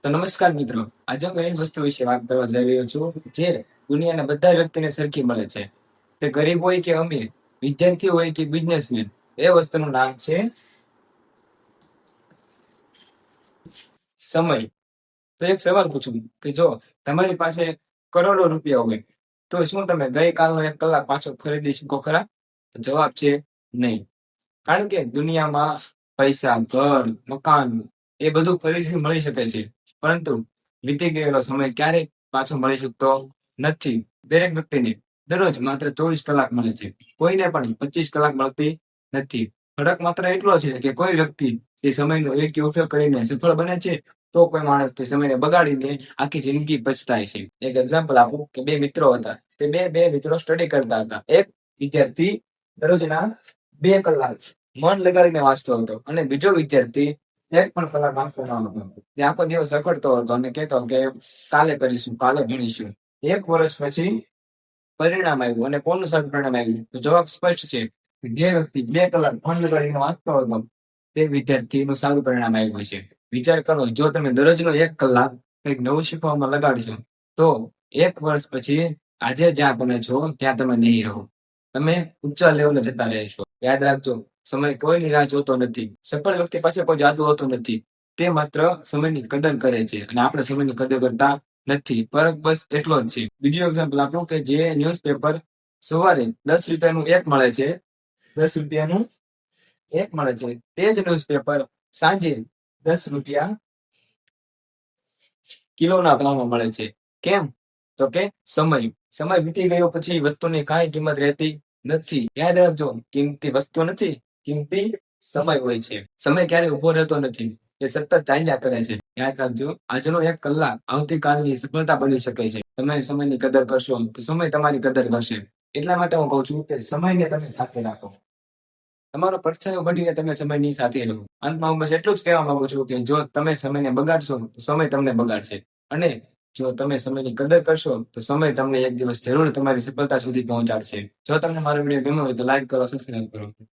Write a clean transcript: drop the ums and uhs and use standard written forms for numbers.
તો નમસ્કાર મિત્રો, આજે હું એવી વસ્તુ વિશે વાત કરવા જઈ રહ્યો છું જે દુનિયાના બધા વ્યક્તિને સરખી મળે છે. તે ગરીબ હોય કે અમીર, વિદ્યાર્થી હોય કે બિઝનેસમેન, એ વસ્તુનું નામ છે સમય. તો એક સવાલ પૂછું કે જો તમારી પાસે કરોડો રૂપિયા હોય તો શું તમે ગઈકાલનો 1 કલાક પાછો ખરીદી શકો ખરા? તો જવાબ છે નહીં. કારણ કે દુનિયામાં પૈસા, ઘર, મકાન એ બધું ફરીથી મળી શકે છે, પરંતુ વીતી ગયેલો સમય ક્યારેય પાછો મળી શકતો નથી. દરેક વ્યક્તિને દરરોજ માત્ર 24 કલાક મળે છે, કોઈને પણ 25 કલાક મળતી નથી. ફરક માત્ર એટલો છે કે કોઈ વ્યક્તિ એ સમયનો યોગ્ય ઉપયોગ કરીને સફળ બને છે, તો કોઈ માણસ તે સમયને બગાડીને આખી જિંદગી પછતાય છે. એક એક્ઝામ્પલ આપું કે બે મિત્રો હતા, તે બે મિત્રો સ્ટડી કરતા હતા. એક વિદ્યાર્થી દરરોજના 2 કલાક મન લગાડીને વાંચતો હતો અને બીજો વિદ્યાર્થી 1 પણ કલાક વાંચતો ન હતો. તે આખો દિવસ રખડતો હતો અને કહેતો કે કાલે કરીશું, કાલે ભણીશું. 1 વર્ષ પછી પરિણામ આવ્યું અને કોનું સારું પરિણામ આવ્યું? તો જવાબ સ્પષ્ટ છે. જે વ્યક્તિ 2 કલાક મન લગાડીને વાંચતો હતો તે વિદ્યાર્થીનું સારું પરિણામ આવ્યું છે. વિચાર કરો, જો તમે દરરોજનો 1 કલાક કંઈક નવું શીખવામાં લગાડશો તો 1 વર્ષ પછી આજે જ્યાં તમે છો ત્યાં તમે નહીં રહો. તમે ઊંચા લેવલે જતા રહેશો. યાદ રાખજો, સમય કોઈની રાહ જોતો નથી. સફળ વ્યક્તિ પાસે કોઈ જાદુ હોતો નથી. તે માત્ર સમયની કદર કરે છે અને આપણે સમયની કદર કરતા નથી. ફરક બસ એટલો જ છે. બીજું એક્ઝામ્પલ આપું કે જે ન્યૂઝપેપર સવારે 10 રૂપિયાનું એક મળે છે, 10 રૂપિયાનું એક મળે છે, તે જ ન્યૂઝપેપર સાંજે 10 રૂપિયા કિલોના ભાવમાં મળે છે. કેમ? તો કે સમય વીતી ગયો પછી વસ્તુની કાંઈ કિંમત રહેતી નથી. યાદ રાખજો, કિંમતી વસ્તુ નથી, કિંમતી સમય હોય છે. સમય ક્યારેય ઉભો રહેતો નથી, એ સતત ચાલ્યા કરે છે. યાદ રાખજો, આજનો 1 કલાક આવતીકાલની સફળતા બની શકે છે. તમે સમયની કદર કરશો તો સમય તમારી કદર કરશે. એટલા માટે હું કહું છું કે સમયને તમે સાથે રાખો. તમારો પડછાયો બનીને તમે સમયની સાથે રહો. અંતમાં હું બસ એટલું જ કહેવા માંગુ છું કે જો તમે સમયને બગાડશો તો સમય તમને બગાડશે, અને જો તમે સમયની કદર કરશો તો સમય તમને એક દિવસ જરૂર તમારી સફળતા સુધી પહોંચાડશે. જો તમને મારો વિડીયો ગમ્યો હોય તો લાઈક કરો, સબસ્ક્રાઇબ કરો.